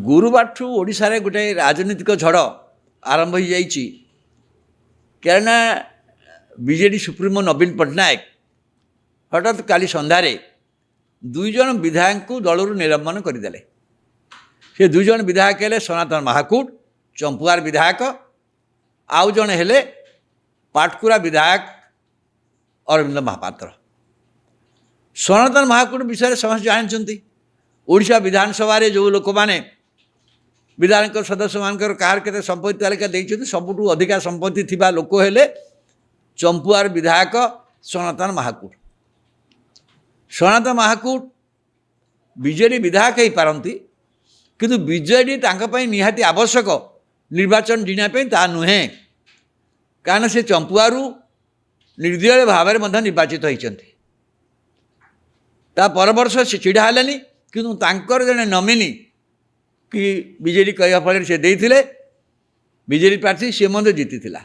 ଗୁରୁବାରଠୁ ଓଡ଼ିଶାରେ ଗୋଟେ ରାଜନୈତିକ ଝଡ଼ ଆରମ୍ଭ ହୋଇଯାଇଛି। କାରଣ ବିଜେଡ଼ି ସୁପ୍ରିମୋ ନବୀନ ପଟ୍ଟନାୟକ ହଠାତ୍ କାଲି ସନ୍ଧ୍ୟାରେ 2 ଜଣ ବିଧାୟକଙ୍କୁ ଦଳରୁ ନିଲମ୍ବନ କରିଦେଲେ। ସେ 2 ଜଣ ବିଧାୟକ ହେଲେ ସନାତନ ମହାକୁଡ଼ ଚମ୍ପୁଆର ବିଧାୟକ, ଆଉ ଜଣେ ହେଲେ ପାଟକୁରା ବିଧାୟକ ଅରବିନ୍ଦ ମହାପାତ୍ର। ସନାତନ ମହାକୁଡ଼ ବିଷୟରେ ସମସ୍ତେ ଜାଣିଛନ୍ତି। ଓଡ଼ିଶା ବିଧାନସଭାରେ ଯେଉଁ ଲୋକମାନେ ବିଧାୟକ ସଦସ୍ୟମାନଙ୍କର କାହାର କେତେ ସମ୍ପତ୍ତି ତାଲିକା ଦେଇଛନ୍ତି, ସବୁଠୁ ଅଧିକା ସମ୍ପତ୍ତି ଥିବା ଲୋକ ହେଲେ ଚମ୍ପୁଆର ବିଧାୟକ ସନାତନ ମହାକୁଡ଼। ସନାତନ ମହାକୁଡ଼ ବିଜେଡ଼ି ବିଧାୟକ ହୋଇପାରନ୍ତି, କିନ୍ତୁ ବିଜେଡ଼ି ତାଙ୍କ ପାଇଁ ନିହାତି ଆବଶ୍ୟକ ନିର୍ବାଚନ ଜିଣିବା ପାଇଁ ତାହା ନୁହେଁ। କାରଣ ସେ ଚମ୍ପୁଆରୁ ନିର୍ଦ୍ଦଳୀୟ ଭାବରେ ମଧ୍ୟ ନିର୍ବାଚିତ ହୋଇଛନ୍ତି। ତା ପର ବର୍ଷ ସେ ଛିଡ଼ା ହେଲେନି, କିନ୍ତୁ ତାଙ୍କର ଜଣେ ନମିନି କି ବିଜେଡ଼ି କହିବା ଫଳରେ ସେ ଦେଇଥିଲେ, ବିଜେଡ଼ି ପ୍ରାର୍ଥୀ ସେ ମଧ୍ୟ ଜିତିଥିଲା।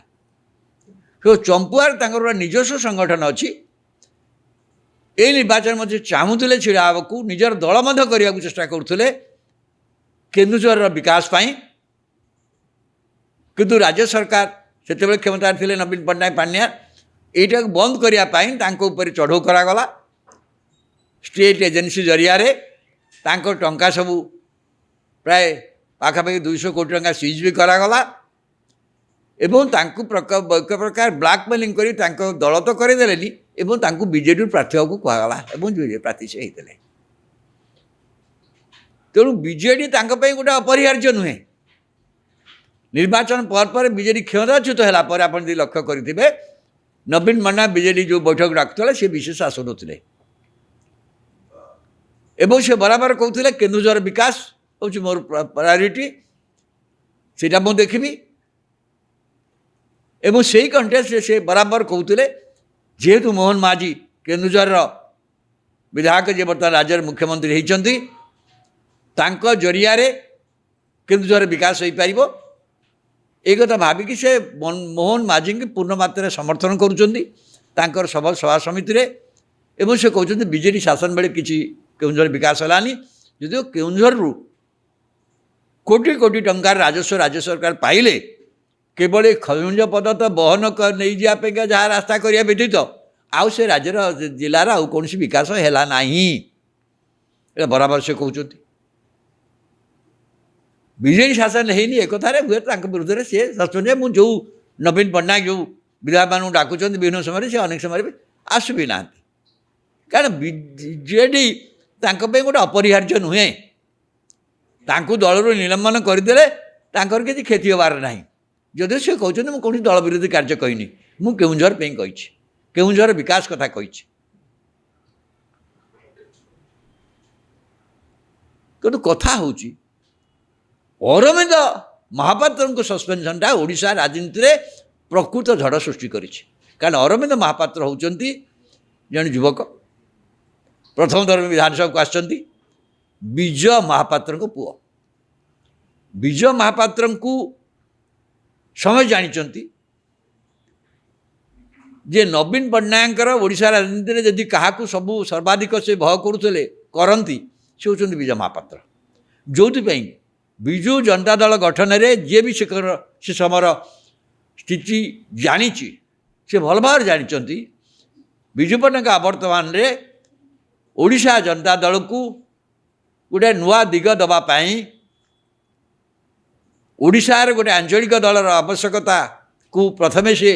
ତ ଚମ୍ପୁଆର ତାଙ୍କର ଗୋଟେ ନିଜସ୍ୱ ସଂଗଠନ ଅଛି। ଏଇ ନିର୍ବାଚନ ମଧ୍ୟ ଚାହୁଁଥିଲେ ଛିଡ଼ା ହେବାକୁ, ନିଜର ଦଳ ମଧ୍ୟ କରିବାକୁ ଚେଷ୍ଟା କରୁଥିଲେ କେନ୍ଦୁଝରର ବିକାଶ ପାଇଁ। କିନ୍ତୁ ରାଜ୍ୟ ସରକାର ସେତେବେଳେ କ୍ଷମତାରେ ଥିଲେ ନବୀନ ପଟ୍ଟନାୟକ ପାଣ୍ଡିଆ, ଏଇଟାକୁ ବନ୍ଦ କରିବା ପାଇଁ ତାଙ୍କ ଉପରେ ଚଢ଼ଉ କରାଗଲା। ଷ୍ଟେଟ୍ ଏଜେନ୍ସି ଜରିଆରେ ତାଙ୍କ ଟଙ୍କା ସବୁ ପ୍ରାୟ ପାଖାପାଖି 200 କୋଟି ଟଙ୍କା ସିଜ୍ ବି କରାଗଲା ଏବଂ ତାଙ୍କୁ ଏକ ପ୍ରକାର ବ୍ଲାକମେଲିଂ କରି ତାଙ୍କ ଦଳ ତ କରିଦେଲେନି ଏବଂ ତାଙ୍କୁ ବିଜେଡ଼ିରୁ ପ୍ରାର୍ଥୀ ହେବାକୁ କୁହାଗଲା ଏବଂ ପ୍ରାର୍ଥୀ ସେ ହେଇଥିଲେ। ତେଣୁ ବିଜେଡ଼ି ତାଙ୍କ ପାଇଁ ଗୋଟେ ଅପରିହାର୍ଯ୍ୟ ନୁହେଁ। ନିର୍ବାଚନ ପରେ ବିଜେଡ଼ି କ୍ଷମତାଚ୍ୟୁତ ହେଲା ପରେ ଆପଣ ଯଦି ଲକ୍ଷ୍ୟ କରିଥିବେ, ନବୀନ ପଟ୍ଟନାୟକ ବିଜେଡ଼ି ଯେଉଁ ବୈଠକ ଡାକୁଥିଲେ ସେ ବିଶେଷ ଆସୁନଥିଲେ ଏବଂ ସେ ବରାବର କହୁଥିଲେ କେନ୍ଦୁଝର ବିକାଶ ହେଉଛି ମୋର ପ୍ରାୟୋରିଟି, ସେଇଟା ମୁଁ ଦେଖିବି। ଏବଂ ସେଇ କଣ୍ଟେଷ୍ଟରେ ସେ ବରାବର କହୁଥିଲେ, ଯେହେତୁ ମୋହନ ମାଝୀ କେନ୍ଦୁଝରର ବିଧାୟକ ଯିଏ ବର୍ତ୍ତମାନ ରାଜ୍ୟର ମୁଖ୍ୟମନ୍ତ୍ରୀ ହୋଇଛନ୍ତି, ତାଙ୍କ ଜରିଆରେ କେନ୍ଦୁଝର ବିକାଶ ହୋଇପାରିବ, ଏ କଥା ଭାବିକି ସେ ମୋହନ ମାଝୀଙ୍କୁ ପୂର୍ଣ୍ଣ ମାତ୍ରାରେ ସମର୍ଥନ କରୁଛନ୍ତି ତାଙ୍କର ସଭା ସମିତିରେ। ଏବଂ ସେ କହୁଛନ୍ତି ବିଜେଡ଼ି ଶାସନ ବେଳେ କିଛି କେଉଁଝର ବିକାଶ ହେଲାନି, ଯଦିଓ କେଉଁଝରରୁ କୋଟି କୋଟି ଟଙ୍କାର ରାଜସ୍ୱ ରାଜ୍ୟ ସରକାର ପାଇଲେ, କେବଳ ଖଣିଜ ପଦାର୍ଥ ବହନ ନେଇଯିବା ପାଇଁକା ଯାହା ରାସ୍ତା କରିବା ବ୍ୟତୀତ ଆଉ ସେ ରାଜ୍ୟର ଜିଲ୍ଲାର ଆଉ କୌଣସି ବିକାଶ ହେଲା ନାହିଁ, ଏଇଟା ବରାବର ସେ କହୁଛନ୍ତି। ବିଜେଡ଼ି ଶାସନ ହେଇନି ଏକଥାରେ ହୁଏ ତାଙ୍କ ବିରୁଦ୍ଧରେ ସେ ସସ୍ପେଣ୍ଡ। ମୁଁ ଯେଉଁ ନବୀନ ପଟ୍ଟନାୟକ ଯେଉଁ ବିଧାୟକମାନଙ୍କୁ ଡାକୁଛନ୍ତି ବିଭିନ୍ନ ସମୟରେ, ସେ ଅନେକ ସମୟରେ ବି ଆସୁ ବି ନାହାନ୍ତି। କାରଣ ବିଜେଡ଼ି ତାଙ୍କ ପାଇଁ ଗୋଟେ ଅପରିହାର୍ଯ୍ୟ ନୁହେଁ। ତାଙ୍କୁ ଦଳରୁ ନିଲମ୍ବନ କରିଦେଲେ ତାଙ୍କର କିଛି କ୍ଷତି ହେବାର ନାହିଁ। ଯଦିଓ ସେ କହୁଛନ୍ତି ମୁଁ କୌଣସି ଦଳ ବିରୋଧୀ କାର୍ଯ୍ୟ କହିନି, ମୁଁ କେଉଁଝର ପାଇଁ କହିଛି, କେଉଁଝର ବିକାଶ କଥା କହିଛି। କିନ୍ତୁ କଥା ହେଉଛି ଅରବିନ୍ଦ ମହାପାତ୍ରଙ୍କ ସସ୍ପେନସନ୍ଟା ଓଡ଼ିଶା ରାଜନୀତିରେ ପ୍ରକୃତ ଝଡ଼ ସୃଷ୍ଟି କରିଛି। କାରଣ ଅରବିନ୍ଦ ମହାପାତ୍ର ହେଉଛନ୍ତି ଜଣେ ଯୁବକ, ପ୍ରଥମ ଥର ବିଧାନସଭାକୁ ଆସିଛନ୍ତି, ବିଜୟ ମହାପାତ୍ରଙ୍କ ପୁଅ। ବିଜୟ ମହାପାତ୍ରଙ୍କୁ ସମସ୍ତେ ଜାଣିଛନ୍ତି ଯେ ନବୀନ ପଟ୍ଟନାୟକଙ୍କର ଓଡ଼ିଶା ରାଜନୀତିରେ ଯଦି କାହାକୁ ସବୁ ସର୍ବାଧିକ ସେ ଭୟ କରୁଥିଲେ କରନ୍ତି, ସେ ହେଉଛନ୍ତି ବିଜୟ ମହାପାତ୍ର। ଯେଉଁଥିପାଇଁ ବିଜୁ ଜନତା ଦଳ ଗଠନରେ ଯିଏ ବି ସେ ସମୟର ସ୍ଥିତି ଜାଣିଛି, ସେ ଭଲ ଭାବରେ ଜାଣିଛନ୍ତି ବିଜୁ ପଟ୍ଟନାୟକ ବର୍ତ୍ତମାନରେ ଓଡ଼ିଶା ଜନତା ଦଳକୁ ଗୋଟେ ନୂଆ ଦିଗ ଦେବା ପାଇଁ, ଓଡ଼ିଶାର ଗୋଟେ ଆଞ୍ଚଳିକ ଦଳର ଆବଶ୍ୟକତାକୁ ପ୍ରଥମେ ସେ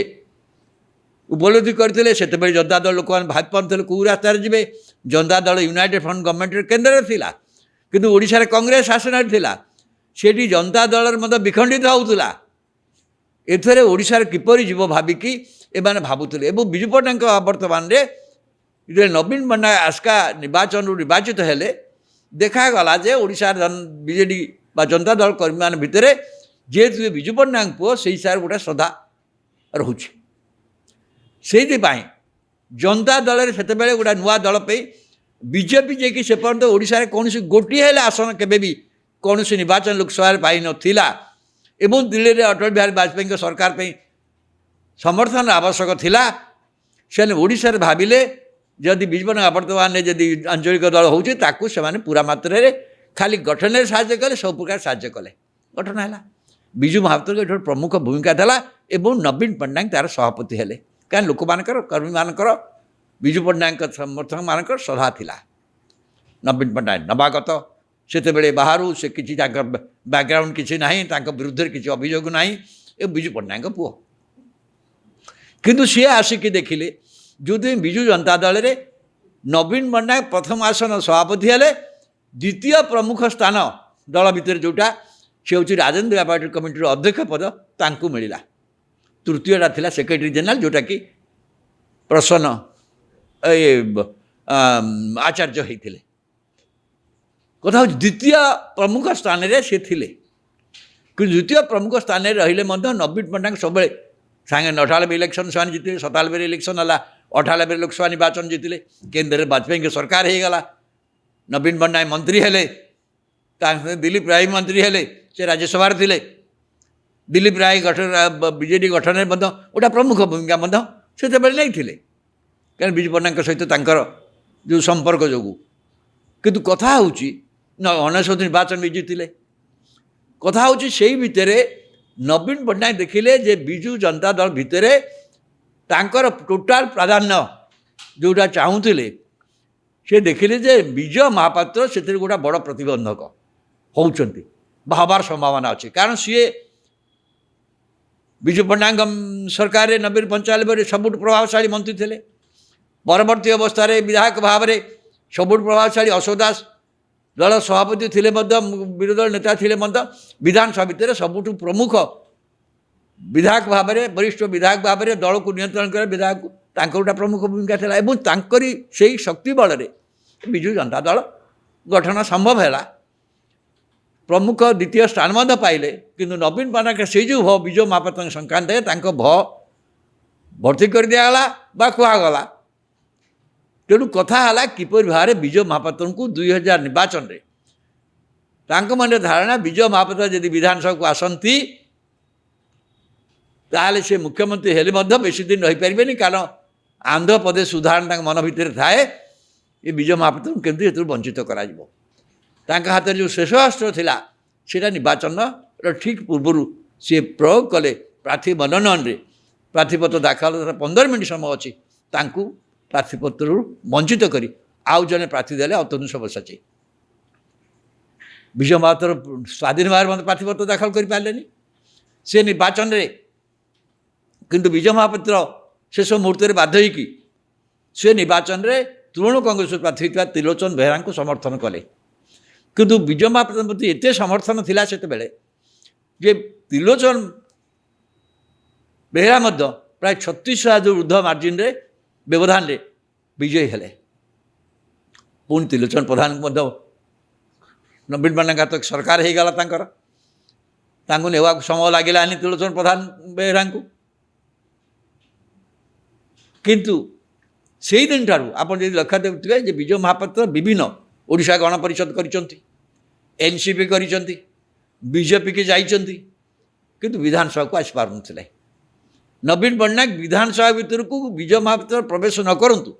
ଉପଲବ୍ଧି କରିଥିଲେ। ସେତେବେଳେ ଜନତା ଦଳ ଲୋକମାନେ ଭାବି ପାରୁଥିଲେ କେଉଁ ରାସ୍ତାରେ ଯିବେ। ଜନତା ଦଳ ୟୁନାଇଟେଡ୍ ଫ୍ରଣ୍ଟ ଗଭର୍ଣ୍ଣମେଣ୍ଟର କେନ୍ଦ୍ରରେ ଥିଲା, କିନ୍ତୁ ଓଡ଼ିଶାରେ କଂଗ୍ରେସ ଶାସନରେ ଥିଲା। ସେଠି ଜନତା ଦଳର ମଧ୍ୟ ବିଖଣ୍ଡିତ ହେଉଥିଲା। ଏଥିରେ ଓଡ଼ିଶାରେ କିପରି ଯିବ ଭାବିକି ଏମାନେ ଭାବୁଥିଲେ। ଏବଂ ବିଜୁ ପଟ୍ଟନାୟକ ବର୍ତ୍ତମାନରେ ଯେତେବେଳେ ନବୀନ ପଟ୍ଟନାୟକ ଆସ୍କା ନିର୍ବାଚନରୁ ନିର୍ବାଚିତ ହେଲେ, ଦେଖାଗଲା ଯେ ଓଡ଼ିଶାର ବିଜେଡ଼ି ବା ଜନତା ଦଳ କର୍ମୀମାନ ଭିତରେ ଯେହେତୁ ବିଜୁ ପଟ୍ଟନାୟକ ପୁଅ, ସେଇ ହିସାବରେ ଗୋଟେ ଶ୍ରଦ୍ଧା ରହୁଛି। ସେଇଥିପାଇଁ ଜନତା ଦଳରେ ସେତେବେଳେ ଗୋଟେ ନୂଆ ଦଳ ପାଇଁ ବିଜେପି ଯାଇକି ସେ ପର୍ଯ୍ୟନ୍ତ ଓଡ଼ିଶାରେ କୌଣସି ଗୋଟିଏ ହେଲେ ଆସନ କେବେ ବି କୌଣସି ନିର୍ବାଚନ ଲୋକସଭାରେ ପାଇନଥିଲା ଏବଂ ଦିଲ୍ଲୀରେ ଅଟଳ ବିହାରୀ ବାଜପେୟୀଙ୍କ ସରକାର ପାଇଁ ସମର୍ଥନ ଆବଶ୍ୟକ ଥିଲା। ସେମାନେ ଓଡ଼ିଶାରେ ଭାବିଲେ ଯଦି ବିଜୁ ପଟ୍ଟନାୟକ ବର୍ତ୍ତମାନରେ ଯଦି ଆଞ୍ଚଳିକ ଦଳ ହେଉଛି, ତାକୁ ସେମାନେ ପୁରା ମାତ୍ରାରେ खाली गठन साहाय्य कले सब प्रकार साहाय्य कले गठन है विजु महापात्र ये प्रमुख भूमिका था एवं नवीन पट्टनायक तार सभापति हेले कहीं लोक मानकर कर्मी मानकर विजु पट्टनायक समर्थक मानकर सभा थिला नवीन पट्टनायक नवागत से बाहर से किसी बैकग्राउंड किसी ना विरुद्ध किसी अभियोग ना ये विजु पट्टनायक पुओ किंतु सी आसिक देखिले जो दिन विजु जनता दल रे नवीन पट्टनायक प्रथम आसन सभापति हेले द्वितीय प्रमुख स्थान दल भितर जोटा से हूँ राजेन्द्र पार्टी कमिटी अध्यक्ष पद तांकु मिला तृतीयटा थिला सेक्रेटरी जनरल जोटा कि प्रसन्न आचार्य होते कथा हूँ द्वितीय प्रमुख स्थान रे से थिले कि द्वितीय प्रमुख स्थान रे रहिले नवीन पट्टनायक सब सांगे 98 इलेक्शन से जीतले 97 इलेक्शन है 98 लोकसभा निर्वाचन जीतले केन्द्र में वाजपेयी के सरकार हो गला नवीन पट्टनायक मंत्री हेले दिलीप राय मंत्री हेले से राज्यसभा थे दिलीप राय गठन बीजेडी गठन में गोटा प्रमुख भूमिका से नहीं थे कहीं विजु पट्टनायक सहित जो संपर्क जो किंतु कथा हूँ 99 निर्वाचन भी जीतिले कथा हूँ से भितर नवीन पट्टनायक देखिले जे विजु जनता दल भितर तांकर टोटाल प्राधान्य जोटा चाहूले से देखिले जे विजय महापात्र से गोटा बड़ प्रतिबंधक होउचंती हबार संभावना अच्छी कारण सी विजु पट्टनायक सरकार रे 90-95 सबुठ प्रभावशाली मंत्री थे परवर्ती अवस्था विधायक भाव में सबुठ प्रभावशाली अशोक दास दल सभापति थे विरोधी दल नेता थे विधानसभा भितर सबुठ प्रमुख विधायक भाव में वरिष्ठ विधायक भाव में दल को नियंत्रण कर विधायक गोटा प्रमुख भूमिका था और से शक्ति बल विजु जनता दल गठन संभव है प्रमुख द्वितीय स्थान पाइले किंतु नवीन पट्टनायक से जो भ विजय महापात्र संक्रांत है भ भर्ती कर दिगला कहगला तेणु कथा है किपर भाव में विजय महापात्र को 2000 निर्वाचन में मन धारणा विजय महापात्र यदि विधानसभा को आसती ताले से मुख्यमंत्री हेले बेसी दिन रही पारे कारण आंध्र प्रदेश उदाहरण मन भितर थाए ये विजय महापात्र केमती हेतु वंचित करा हाथ में जो शेष अस्त्र था सीटा निर्वाचन ठीक पूर्वर सी प्रयोग कले प्रार्थी मनोनयन रे प्रार्थीपत्र दाखल 15 मिनट समय अच्छी प्रार्थीपत्र वंचित करी आउ जने प्रार्थी देले अतनु सबसाची विजय महापात्र स्वाधीन भाव में प्रार्थीपत्र दाखल कर पारे से निर्वाचन रे किंतु विजय महापात्र शेष मुहूर्त में बाध्य होगी से निर्वाचन रे तृणमूल कांग्रेस प्रार्थी त्रिलोचन बेहरा को समर्थन कले किंतु विजय महापात्र प्रति एत समर्थन थिला से जे त्रिलोचन बेहरा प्राय 36,000 ऊर्ध्व मार्जिन रे व्यवधान रे विजयी हेले पुणी त्रिलोचन प्रधान नवीन पट्टनायक तो सरकार हो गला नेवा समय लगे त्रिलोचन प्रधान बेहरा को किंतु से दिन ठार आप लक्ष्य देते विजय महापात्र विभिन्न ओडिशा गणपरिषद करिसेंती एनसीपी करिसेंती बीजेपी के जाइछंती किंतु विधानसभा को आसी पारुनथिले नवीन पट्टनायक विधानसभा भीतर को विजय महापात्र प्रवेश न करंतु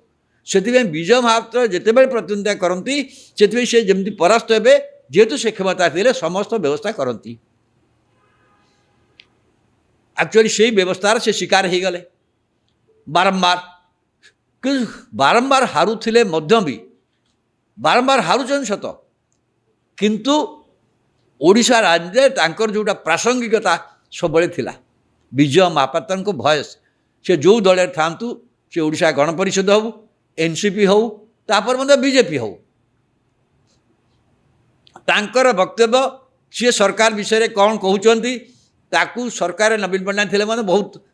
सेतिबे विजय महापात्र जेतेबेले प्रतिद्वंदिता करंती सेतिबे से जेमती परास्त हेबे जेहेतु से क्षमता थिले समस्त व्यवस्था करंती एक्चुअली से व्यवस्थार से शिकार हो गले बारंबार कि बारंबार हारुथिले मध्य भी बारंबार हारुचन सत किंतु ओडिशा राज्य तांकर जोटा प्रासंगिकता सब थिला विजय महापात्र को भयस से जो दल थांतु से ओडिशा गणपरिषद हो एनसीपी हो तापर मध्य बीजेपी हो तांकर वक्तव्य सी सरकार विषय कौन कहते ताकू सरकार नवीन पट्टनायक थे मैंने बहुत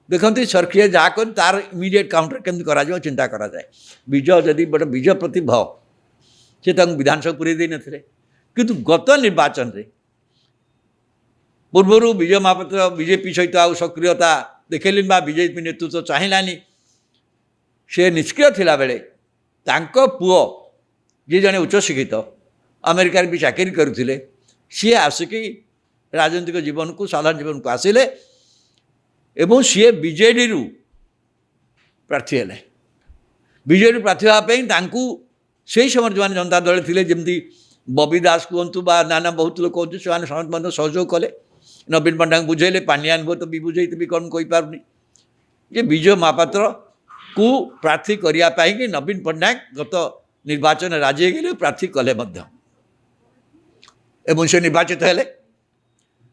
देखते सरकार जहाँ कर तार इमिडिएट काउंटर केमती करा चिंता करा जाए विजय जदि गोटे विजय प्रति भाव से विधानसभा पूरे दे नथिले किंतु गत निर्वाचन रे पूर्वर विजय महापात्र बीजेपी सहित आउ सक्रियता देखली बीजेपी नेतृत्व चाहिलानी से निष्क्रिय थिला बेले तांको पुओ जी जने उच्च शिक्षित अमेरिका भी चाकरी करुथिले सी आसिकी राजनीतिक जीवन को साधारण जीवन को आसिले एवं सी बीजेडी रु प्रार्थी हेले बीजेडी प्रार्थी होगापी से समय जो जनता दल थे जमी बबी दास कहतु बा नाना बहुत लोक कहते से सहयोग कले नवीन पट्टनायक बुझेले पांड्यान भो तो भी बुझे भी कौन कहीपारूनी जे विजय महापात्र को प्रार्थी करने कि नवीन पट्टनायक गत निर्वाचन राजी गले प्रार्थी कले एवं से निर्वाचित हेले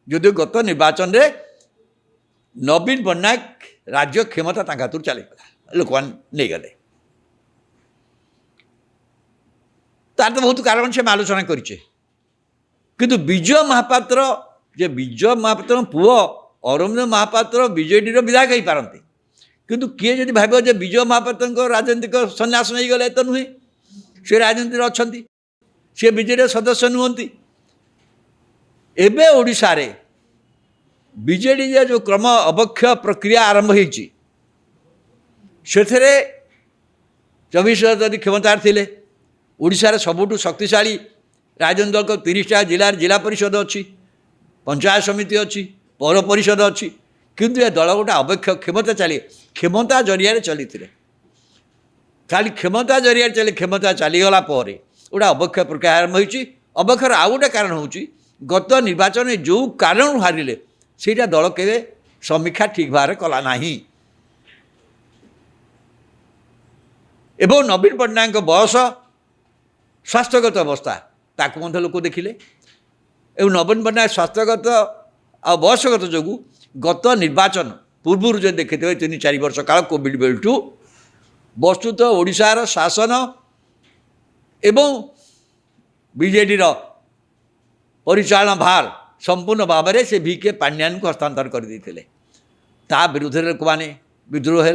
जदि गत निर्वाचन रे नवीन पट्टनायक राज्य क्षमता हाथ चलीगला लोक नहीं गले तार तो बहुत कारण से आलोचना करे किंतु विजय महापात्र जे विजय महापात्र पुओ अरविंद महापात्र बीजेडी विधायक हो पारती किंतु किए जब भाव जे विजय महापात्र राजनीतिक सन्यास नहीं गले तो नुहे सी राजनीति अच्छा सी बीजेडी सदस्य नुहति एबे ओडिशा रे बीजेडी जो क्रम अवक्षय प्रक्रिया आरंभ होती से 24 जदि क्षमतार थिले ओडिशार सबुठु शक्तिशाली राजनीतिक दल को 30टा जिलार जिला परिषद अच्छी पंचायत समिति अच्छी पौर परिषद अच्छी किंतु ये दल गोटे अवक्षय क्षमता चली क्षमता जरिया चली खाली क्षमता जरिया चली क्षमता चलीगला गोटे अवक्षय प्रक्रिया आरंभ होती अवक्षयर आउ गोटे कारण हूँ गत निर्वाचन में जो कारण हारिले सेटा दल के समीक्षा ठीक भाव कला नहीं एवं नवीन पट्टनायक बयस स्वास्थ्यगत अवस्था ताकू लोक देखिले एवं नवीन पट्टनायक स्वास्थ्यगत आ बयसगत जो गत निर्वाचन पूर्व जो देखते 3-4 वर्ष काल कोविड बेलू वस्तुत ओडिशार शासन एवं बीजेडी परिचालन भार संपूर्ण भाव में से VK पांड्यान को हस्तांतर कर देते ता विरुद्ध लोक मैंने विद्रोह है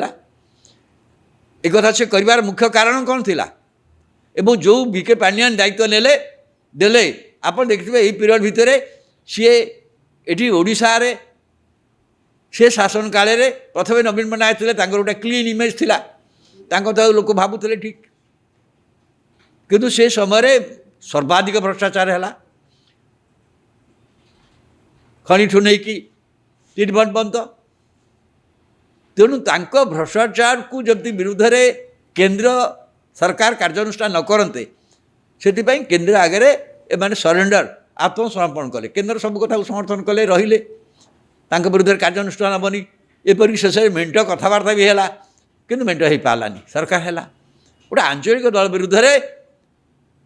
एक कथा से कर मुख्य कारण कौन थिला एवं जो VK पांड्यान दायित्व नेले देले आप देखिए यही पीरियड भितर सी एटी ओडिशा रे से शासन काल रे प्रथम नवीन पट्टनायक थे गोटे क्लीन इमेज थिला तो लोक भावुले ठीक किंतु से समय सर्वाधिक भ्रष्टाचार है खनिठू नहीं कि चिटफंड बंद तेणु भ्रष्टाचार को जब विरुद्ध रे केंद्र सरकार कार्यानुष्ठान न करते से केंद्र आगे एमाने सरेंडर आत्मसमर्पण कले केंद्र सब कथा समर्थन कले रहिले विरुद्ध कार्यानुष्ठान हेनी एपरिक शेष मेट कथबार्ता भी है कि मेट हो पारानी सरकार है गोटे आंचलिक दल विरुद्ध रे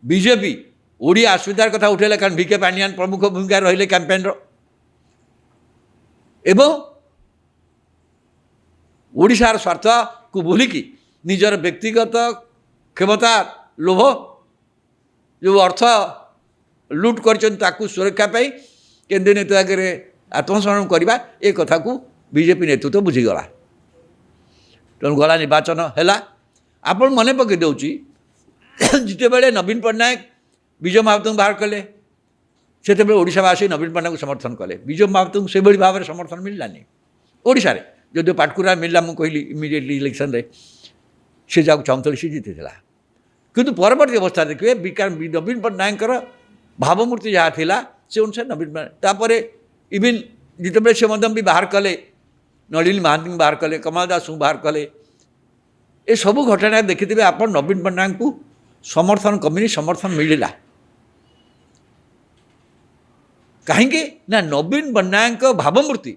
बीजेपी ओडिया असुविधार कथा उठेला कारण VK पांड्यान प्रमुख भूमिका रहिले कैंपेन एवं ओडिशार स्वार्थ को भूलिकी निजर व्यक्तिगत क्षमता लोभ जो अर्थ लुट कर सुरक्षा पाई केंद्र नेतृत्व आगे आत्मसमर्पण करवा ए कथा को बीजेपी नेतृत्व बुझीगला तेणु गला निर्वाचन है आपण मन पकई दूची जिते बड़े नवीन पट्टनायक विजय महापात्र बाहर कले से ओडिशावासी नवीन पट्टनायक समर्थन कले विजय महापात्र से भाव में समर्थन मिललानी ओडिशा रे जो पाटकुरा मिलला मुझे कहली इमिडिएटली इलेक्शन रे से जहाँ चाहूली सी जीति किंतु परवर्ती अवस्था देखिए नवीन पट्टनायक भावमूर्ति जहाँ थिला से अनुसार नवीन तापर इवन जिते से भी बाहर कले नलिनी महांती बाहर कले कमल दास को बाहर कले ये सबू घटना देखिथे आप नवीन पट्टनायक को समर्थन कमी समर्थन मिलला कहीं ना नवीन पट्टनायक भावमूर्ति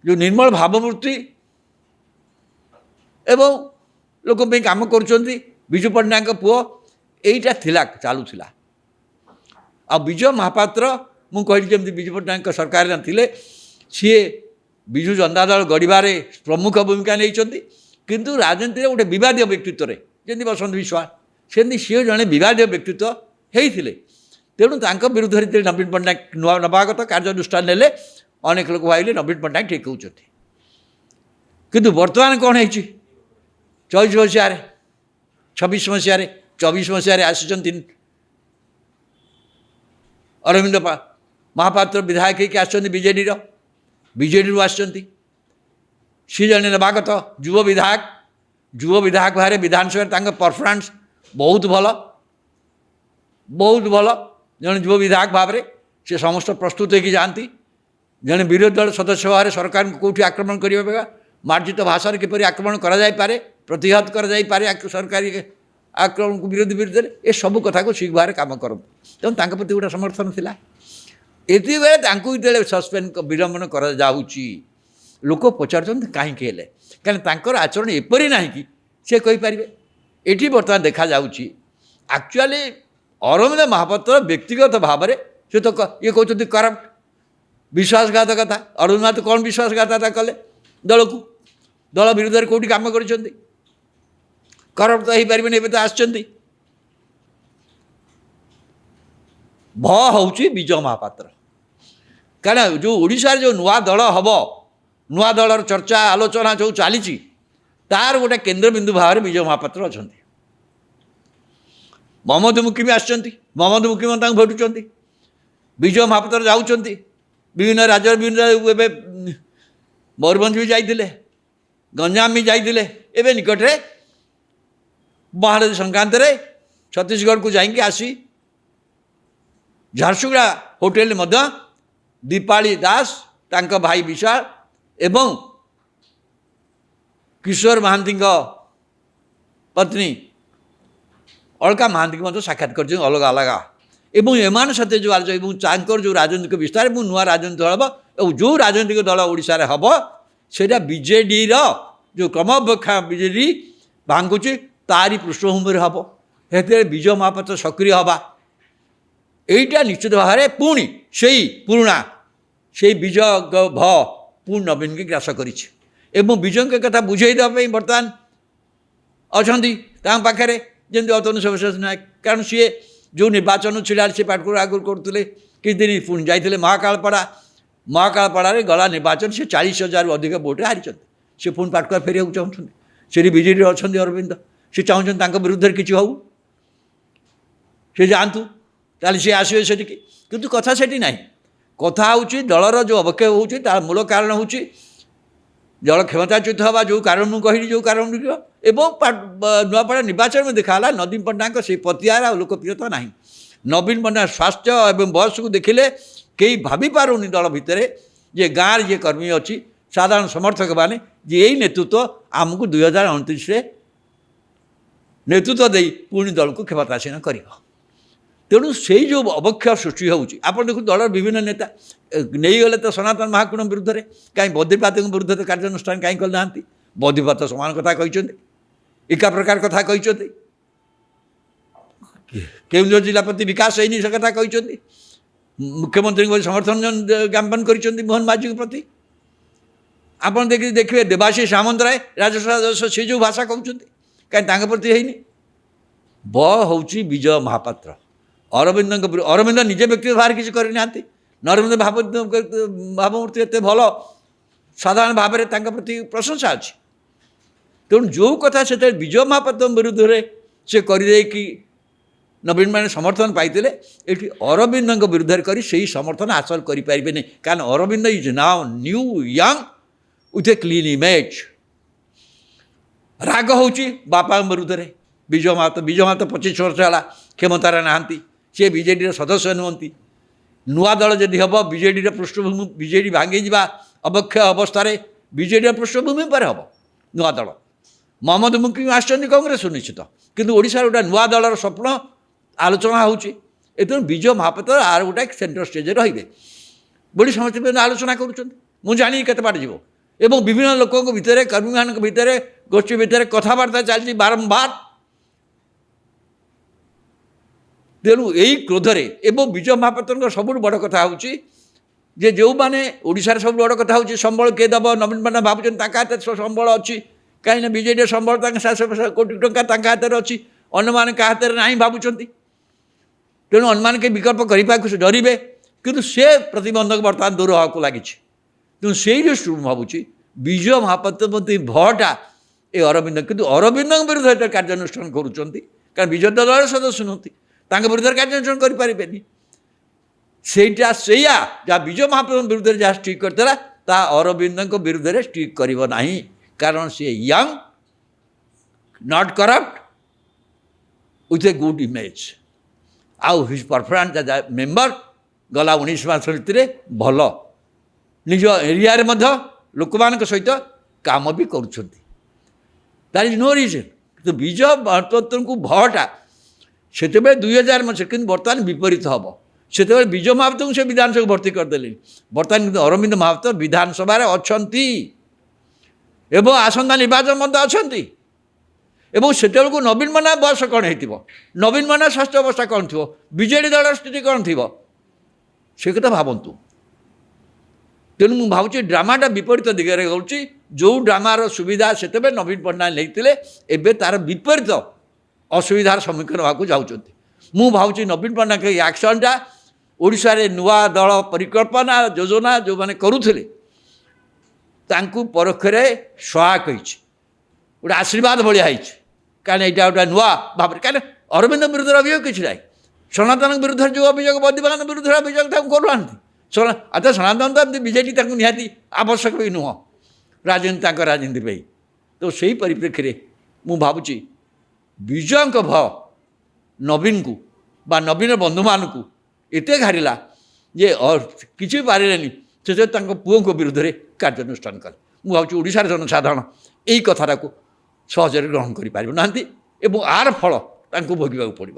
जो निर्मल भावमूर्ति एवं लोक काम कर विजु पट्टनायक पुओ यहीटा थिला चलूला आ विजय महापात्र मु कहली जमी विजु पट्टनायक सरकार थे सी विजु जनता दल गढ़वे प्रमुख भूमिका नहीं किंतु राजनीति गोटे विवादीय व्यक्तित्व जमी बसंत विश्वास सेमती सी जड़े विवादीय व्यक्तित्व होते तेणु विरुद्ध नवीन पट्टनायक नवागत कार्यानुष्ठान नेले अनेक लोक भाविले नवीन पट्टनायक ठीक कहते किंतु बर्तमान कौन है 24 मसीह 26 मसीह 24 मसीह आसी अरविंद महापात्र विधायक होकर आसछन्ति बीजेडी आसछन्ति सी जड़े नवागत युव विधायक भाव विधानसभा परफॉर्मेंस बहुत भल जड़े युव विधायक भाव में से समस्त प्रस्तुत होकर जाती जड़े विरोधी दल सदस्य भाव सरकार को कौटी आक्रमण करवा मार्जित भाषा किपर आक्रमण कर प्रतिहत कर सरकारी ଆକ୍ରମଣକୁ ବିରୋଧରେ ଏସବୁ କଥାକୁ ଠିକ୍ ଭାବରେ କାମ କରନ୍ତୁ। ତେଣୁ ତାଙ୍କ ପ୍ରତି ଗୋଟେ ସମର୍ଥନ ଥିଲା। ଏତିକିବେଳେ ତାଙ୍କୁ ଯେତେବେଳେ ସସ୍ପେଣ୍ଡ ବିଲମ୍ବନ କରାଯାଉଛି ଲୋକ ପଚାରୁଛନ୍ତି କାହିଁକି ହେଲେ, କାରଣ ତାଙ୍କର ଆଚରଣ ଏପରି ନାହିଁ କି ସେ କହିପାରିବେ। ଏଠି ବର୍ତ୍ତମାନ ଦେଖାଯାଉଛି ଆକ୍ଚୁଆଲି ଅରବିନ୍ଦ ମହାପାତ୍ର ବ୍ୟକ୍ତିଗତ ଭାବରେ ସେ ତ ଇଏ କହୁଛନ୍ତି କରପ୍ଟ, ବିଶ୍ୱାସଘାତକତା। ଅରବିନ୍ଦ ମହାପାତ୍ର କ'ଣ ବିଶ୍ୱାସଘାତକତା କଲେ ଦଳକୁ? ଦଳ ବିରୁଦ୍ଧରେ କେଉଁଠି କାମ କରିଛନ୍ତି? କରପ୍ଟ ତ ହେଇପାରିବେନି। ଏବେ ତ ଆସିଛନ୍ତି। ହେଉଛି ବିଜୟ ମହାପାତ୍ର। କାରଣ ଯେଉଁ ଓଡ଼ିଶାରେ ଯେଉଁ ନୂଆ ଦଳ ହେବ, ନୂଆ ଦଳର ଚର୍ଚ୍ଚା ଆଲୋଚନା ଯେଉଁ ଚାଲିଛି, ତାର ଗୋଟେ କେନ୍ଦ୍ରବିନ୍ଦୁ ଭାବରେ ବିଜୟ ମହାପାତ୍ର ଅଛନ୍ତି। ମହମ୍ମଦ ମୁକିମ ଆସିଛନ୍ତି, ମହମ୍ମଦ ମୁକିମ ତାଙ୍କୁ ଭେଟୁଛନ୍ତି। ବିଜୟ ମହାପାତ୍ର ଯାଉଛନ୍ତି ବିଭିନ୍ନ ରାଜ୍ୟର ବିଭିନ୍ନ, ଏବେ ମୟୂରଭଞ୍ଜ ବି ଯାଇଥିଲେ, ଗଞ୍ଜାମ ବି ଯାଇଥିଲେ। ଏବେ ନିକଟରେ ମହାନଦୀ ସଂକ୍ରାନ୍ତରେ ଛତିଶଗଡ଼କୁ ଯାଇକି ଆସି ଝାରସୁଗୁଡ଼ା ହୋଟେଲରେ ମଧ୍ୟ ଦୀପାଳି ଦାସ, ତାଙ୍କ ଭାଇ ବିଶାଳ ଏବଂ କିଶୋର ମହାନ୍ତିଙ୍କ ପତ୍ନୀ ଅଳକା ମହାନ୍ତିଙ୍କୁ ମଧ୍ୟ ସାକ୍ଷାତ କରିଛନ୍ତି ଅଲଗା ଅଲଗା। ଏବଂ ଏମାନଙ୍କ ସହିତ ଯେଉଁ ଆଲୋଚନା ଏବଂ ତାଙ୍କର ଯେଉଁ ରାଜନୈତିକ ବିସ୍ତାର ଏବଂ ନୂଆ ରାଜନୈତିକ ଦଳ ହେବ ଏବଂ ଯେଉଁ ରାଜନୈତିକ ଦଳ ଓଡ଼ିଶାରେ ହେବ ସେଇଟା ବିଜେଡ଼ିର ଯେଉଁ କ୍ରମବକ୍ଷା ବିଜେଡ଼ି ଭାଙ୍ଗୁଛି ତାରି ପୃଷ୍ଠଭୂମିରେ ହେବ। ସେଥିରେ ବିଜୟ ମହାପାତ୍ର ସକ୍ରିୟ ହେବା, এইটা নিশ্চিত ভাবে পুଣି সেই পুরুণা সেই বিজয় পুଣି নবীনকে গ্রাস করেছে এবং বিজয়ଙ୍କ কথা বুঝাই দেওয়া ପାଇଁ ବର୍ତ୍ତମାନ ଅଛନ୍ତି ତାଙ୍କ ପାଖରେ, ଯେମିତି ଅତନୁ ସବିଶେଷ ନାୟକ। କାରଣ ସିଏ ଯେଉଁ ନିର୍ବାଚନ ଥିଲା ସେ ପାଟକୁର ଆଗରୁ କରୁଥିଲେ, କିଛି ଦିନ ପୁଣି ଯାଇଥିଲେ ମହାକାଳପଡ଼ାରେ ଗଲା ନିର୍ବାଚନ, ସେ 40,000ରୁ ଅଧିକ ଭୋଟରେ ହାରିଛନ୍ତି। ସେ ପୁଣି ପାଟକୁରା ଫେରିବାକୁ ଚାହୁଁଛନ୍ତି। ସେଠି ବିଜେଡ଼ିରେ ଅଛନ୍ତି ଅରବିନ୍ଦ, ସେ ଚାହୁଁଛନ୍ତି ତାଙ୍କ ବିରୁଦ୍ଧରେ କିଛି ହେଉ, ସେ ଯାଆନ୍ତୁ, ତାହେଲେ ସିଏ ଆସିବେ ସେଠିକି। କିନ୍ତୁ କଥା ସେଠି ନାହିଁ। କଥା ହେଉଛି ଦଳର ଯେଉଁ ଅବକ୍ଷୟ ହେଉଛି ତାର ମୂଳ କାରଣ ହେଉଛି ଦଳ କ୍ଷମତାଚ୍ୟୁତ ହେବା, ଯେଉଁ କାରଣ ମୁଁ କହିଲି, ଯେଉଁ କାରଣଗୁଡ଼ିକ। ଏବଂ ନୂଆପଡ଼ା ନିର୍ବାଚନରେ ଦେଖାହେଲା ନବୀନ ପଟ୍ଟନାୟକ ସେହି ପ୍ରତିହାର ଆଉ ଲୋକପ୍ରିୟତା ନାହିଁ। ନବୀନ ପଟ୍ଟନାୟକ ସ୍ୱାସ୍ଥ୍ୟ ଏବଂ ବୟସକୁ ଦେଖିଲେ କେହି ଭାବିପାରୁନି ଦଳ ଭିତରେ ଯେ ଗାଁରେ ଯିଏ କର୍ମୀ ଅଛି, ସାଧାରଣ ସମର୍ଥକମାନେ, ଯେ ଏଇ ନେତୃତ୍ୱ ଆମକୁ 2029ରେ ନେତୃତ୍ୱ ଦେଇ ପୁଣି ଦଳକୁ କ୍ଷମତାସୀନ କରିବ। ତେଣୁ ସେଇ ଯେଉଁ ଅବକ୍ଷୟ ସୃଷ୍ଟି ହେଉଛି, ଆପଣ ଦେଖନ୍ତୁ ଦଳର ବିଭିନ୍ନ ନେତା ନେଇଗଲେ ତ ସନାତନ ମହାକୁଡ଼ ବିରୁଦ୍ଧରେ, କାହିଁ ବଦ୍ରିପାତଙ୍କ ବିରୁଦ୍ଧରେ କାର୍ଯ୍ୟାନୁଷ୍ଠାନ କାହିଁ କରିନାହାନ୍ତି? ବଦ୍ରିପାତ ସମାନ କଥା କହିଛନ୍ତି, ଏକା ପ୍ରକାର କଥା କହିଛନ୍ତି। କେଉଁଝର ଜିଲ୍ଲାପତି ବିକାଶ ହେଇନି ସେ କଥା କହିଛନ୍ତି। ମୁଖ୍ୟମନ୍ତ୍ରୀଙ୍କ ସମର୍ଥନ ଜ୍ଞାପନ କରିଛନ୍ତି ମୋହନ ମାଝୀଙ୍କ ପ୍ରତି। ଆପଣ ଦେଖିବେ ଦେବାଶିଷ ସାମନ୍ତରାୟ ରାଜସ୍ୱ ସଦସ୍ୟ, ସେ ଯେଉଁ ଭାଷା କହୁଛନ୍ତି, କାହିଁ ତାଙ୍କ ପ୍ରତି ହେଇନି? ହେଉଛି ବିଜୟ ମହାପାତ୍ର। ଅରବିନ୍ଦ ନିଜେ ବ୍ୟକ୍ତିଗତ ଭାବରେ କିଛି କରିନାହାନ୍ତି। ନରେନ୍ଦ୍ର ଭାବମୂର୍ତ୍ତି ଏତେ ଭଲ, ସାଧାରଣ ଭାବରେ ତାଙ୍କ ପ୍ରତି ପ୍ରଶଂସା ଅଛି। ତେଣୁ ଯେଉଁ କଥା ସେତେବେଳେ ବିଜୟ ମହାପାତ୍ରଙ୍କ ବିରୁଦ୍ଧରେ ସେ କରିଦେଇକି ନବୀନ ମାନେ ସମର୍ଥନ ପାଇଥିଲେ, ଏଠି ଅରବିନ୍ଦଙ୍କ ବିରୁଦ୍ଧରେ କରି ସେହି ସମର୍ଥନ ହାସଲ କରିପାରିବେନି। କାରଣ Arabinda is now new young with a clean image. ରାଗ ହେଉଛି ବାପାଙ୍କ ବିରୁଦ୍ଧରେ। ବିଜୟ ମହାପାତ୍ର 25 ବର୍ଷ ହେଲା କ୍ଷମତାରେ ନାହାନ୍ତି, ସେ ବିଜେଡ଼ିର ସଦସ୍ୟ ନୁହନ୍ତି। ନୂଆ ଦଳ ଯଦି ହେବ, ବିଜେଡ଼ିର ପୃଷ୍ଠଭୂମି, ବିଜେଡ଼ି ଭାଙ୍ଗିଯିବା ଅବକ୍ଷୟ ଅବସ୍ଥାରେ ବିଜେଡ଼ିର ପୃଷ୍ଠଭୂମି ଉପରେ ହେବ ନୂଆ ଦଳ। ମହମ୍ମଦ ମୁକିମ ଆସିଛନ୍ତି କଂଗ୍ରେସ ନିଶ୍ଚିତ, କିନ୍ତୁ ଓଡ଼ିଶାର ଗୋଟେ ନୂଆ ଦଳର ସ୍ୱପ୍ନ ଆଲୋଚନା ହେଉଛି। ଏଥିରୁ ବିଜୟ ମହାପାତ୍ର ଆର ଗୋଟେ ସେଣ୍ଟ୍ରାଲ ଷ୍ଟେଜ୍ରେ ରହିବେ ବୋଲି ସମସ୍ତେ ଆଲୋଚନା କରୁଛନ୍ତି। ମୁଁ ଜାଣିନି କେତେ ବାଟ ଯିବ। ଏବଂ ବିଭିନ୍ନ ଲୋକଙ୍କ ଭିତରେ, କର୍ମୀମାନଙ୍କ ଭିତରେ, ଗୋଷ୍ଠୀ ଭିତରେ କଥାବାର୍ତ୍ତା ଚାଲିଛି ବାରମ୍ବାର। ତେଣୁ ଏଇ କ୍ରୋଧରେ ଏବଂ ବିଜୟ ମହାପାତ୍ରଙ୍କର ସବୁଠୁ ବଡ଼ କଥା ହେଉଛି ଯେ ଯେଉଁମାନେ ଓଡ଼ିଶାରେ ସବୁଠୁ ବଡ଼ କଥା ହେଉଛି ସମ୍ବଳ କିଏ ଦେବ? ନବୀନ ପଟ୍ଟନାୟକ ଭାବୁଛନ୍ତି ତାଙ୍କ ହାତରେ ସମ୍ବଳ ଅଛି, କାହିଁକିନା ବିଜେଡ଼ିର ସମ୍ବଳ ତାଙ୍କ 700 କୋଟି ଟଙ୍କା ତାଙ୍କ ହାତରେ ଅଛି, ଅନ୍ୟମାନେ କାହା ହାତରେ ନାହିଁ ଭାବୁଛନ୍ତି। ତେଣୁ ଅନ୍ୟମାନେ ବିକଳ୍ପ କରିବାକୁ ସେ ଡରିବେ, କିନ୍ତୁ ସେ ପ୍ରତିବନ୍ଧକ ବର୍ତ୍ତମାନ ଦୂର ହେବାକୁ ଲାଗିଛି। ତେଣୁ ସେଇ ଦୃଷ୍ଟିରୁ ମୁଁ ଭାବୁଛି ବିଜୟ ମହାପାତ୍ର ପ୍ରତି ଭୟଟା ଏ ଅରବିନ୍ଦ, କିନ୍ତୁ ଅରବିନ୍ଦଙ୍କ ବିରୁଦ୍ଧରେ କାର୍ଯ୍ୟାନୁଷ୍ଠାନ କରୁଛନ୍ତି, କାରଣ ବିଜୟ ଦଳର ସଦସ୍ୟ ନୁହନ୍ତି, ତାଙ୍କ ବିରୁଦ୍ଧରେ କାର୍ଯ୍ୟାନୁଷ୍ଠାନ କରିପାରିବେନି। ସେଇଟା ସେଇଆ ଯାହା ବିଜୟ ମହାପାତ୍ରଙ୍କ ବିରୁଦ୍ଧରେ ଯାହା ଷ୍ଟ୍ରିକ୍ କରିଥିଲା, ତାହା ଅରବିନ୍ଦଙ୍କ ବିରୁଦ୍ଧରେ ଷ୍ଟ୍ରିକ୍ କରିବ ନାହିଁ। କାରଣ ସିଏ young, not corrupt, with a good image. ଆଉ ହିଜ୍ ପରଫର୍ମାନ୍ସ ଆଜ୍ ଏ ମେମ୍ବର ଗଲା 19 ମାସ ଭିତରେ ଭଲ, ନିଜ ଏରିଆରେ ମଧ୍ୟ ଲୋକମାନଙ୍କ ସହିତ କାମ ବି କରୁଛନ୍ତି। That is no reason. କିନ୍ତୁ ବିଜୟ ମହାପାତ୍ରଙ୍କୁ ଭଟା ସେତେବେଳେ 2000 ମସିହା କିନ୍ତୁ ବର୍ତ୍ତମାନ ବିପରୀତ ହେବ। ସେତେବେଳେ ବିଜୟ ମହାପାତ୍ରଙ୍କୁ ସେ ବିଧାନସଭାକୁ ଭର୍ତ୍ତି କରିଦେଲେଣି। ବର୍ତ୍ତମାନ କିନ୍ତୁ ଅରବିନ୍ଦ ମହାପାତ୍ର ବିଧାନସଭାରେ ଅଛନ୍ତି ଏବଂ ଆସନ୍ତା ନିର୍ବାଚନ ମଧ୍ୟ ଅଛନ୍ତି। ଏବଂ ସେତେବେଳକୁ ନବୀନ ପଟ୍ଟନାୟକ ବୟସ କ'ଣ ହେଇଥିବ, ନବୀନ ପଟ୍ଟନାୟକ ସ୍ୱାସ୍ଥ୍ୟ ଅବସ୍ଥା କ'ଣ ଥିବ, ବିଜେଡ଼ି ଦଳର ସ୍ଥିତି କ'ଣ ଥିବ, ସେ କଥା ଭାବନ୍ତୁ। ତେଣୁ ମୁଁ ଭାବୁଛି ଡ୍ରାମାଟା ବିପରୀତ ଦିଗରେ ହେଉଛି। ଯେଉଁ ଡ୍ରାମାର ସୁବିଧା ସେତେବେଳେ ନବୀନ ପଟ୍ଟନାୟକ ନେଇଥିଲେ, ଏବେ ତା'ର ବିପରୀତ ଅସୁବିଧାର ସମ୍ମୁଖୀନ ହେବାକୁ ଯାଉଛନ୍ତି। ମୁଁ ଭାବୁଛି ନବୀନ ପଟ୍ଟନାୟକ ଏଇ ଆକ୍ସନ୍ଟା ଓଡ଼ିଶାରେ ନୂଆ ଦଳ ପରିକଳ୍ପନା ଯୋଜନା ଯେଉଁମାନେ କରୁଥିଲେ ତାଙ୍କୁ ପରୋକ୍ଷରେ ସହାୟକ ହେଇଛି, ଗୋଟେ ଆଶୀର୍ବାଦ ଭଳିଆ ହେଇଛି। କାରଣ ଏଇଟା ଗୋଟେ ନୂଆ ଭାବରେ, କାରଣ ଅରବିନ୍ଦ ବିରୁଦ୍ଧରେ ଅଭିଯୋଗ କିଛି ନାହିଁ। ସନାତନଙ୍କ ବିରୁଦ୍ଧରେ ଯେଉଁ ଅଭିଯୋଗ, ବଦ୍ଦିବାହାନ ବିରୁଦ୍ଧରେ ଅଭିଯୋଗ ତାଙ୍କୁ କରୁନାହାନ୍ତି। ସନାତନ ତ ଏମିତି ବିଜେଡ଼ି ତାଙ୍କୁ ନିହାତି ଆବଶ୍ୟକ ବି ନୁହଁ ରାଜନୀତି, ତାଙ୍କ ରାଜନୀତି ପାଇଁ। ତ ସେହି ପରିପ୍ରେକ୍ଷୀରେ ମୁଁ ଭାବୁଛି ବିଜୟଙ୍କ ଭୟ ନବୀନକୁ ବା ନବୀନ ବନ୍ଧୁମାନଙ୍କୁ ଏତେ ଘାରିଲା ଯେ କିଛି ପାରିଲେନି, ସେଥିରେ ତାଙ୍କ ପୁଅଙ୍କ ବିରୁଦ୍ଧରେ କାର୍ଯ୍ୟାନୁଷ୍ଠାନ କଲେ। ମୁଁ ଭାବୁଛି ଓଡ଼ିଶାର ଜନସାଧାରଣ ଏଇ କଥାଟାକୁ ସହଜରେ ଗ୍ରହଣ କରିପାରିବ ନାହାନ୍ତି ଏବଂ ଆର ଫଳ ତାଙ୍କୁ ଭୋଗିବାକୁ ପଡ଼ିବ।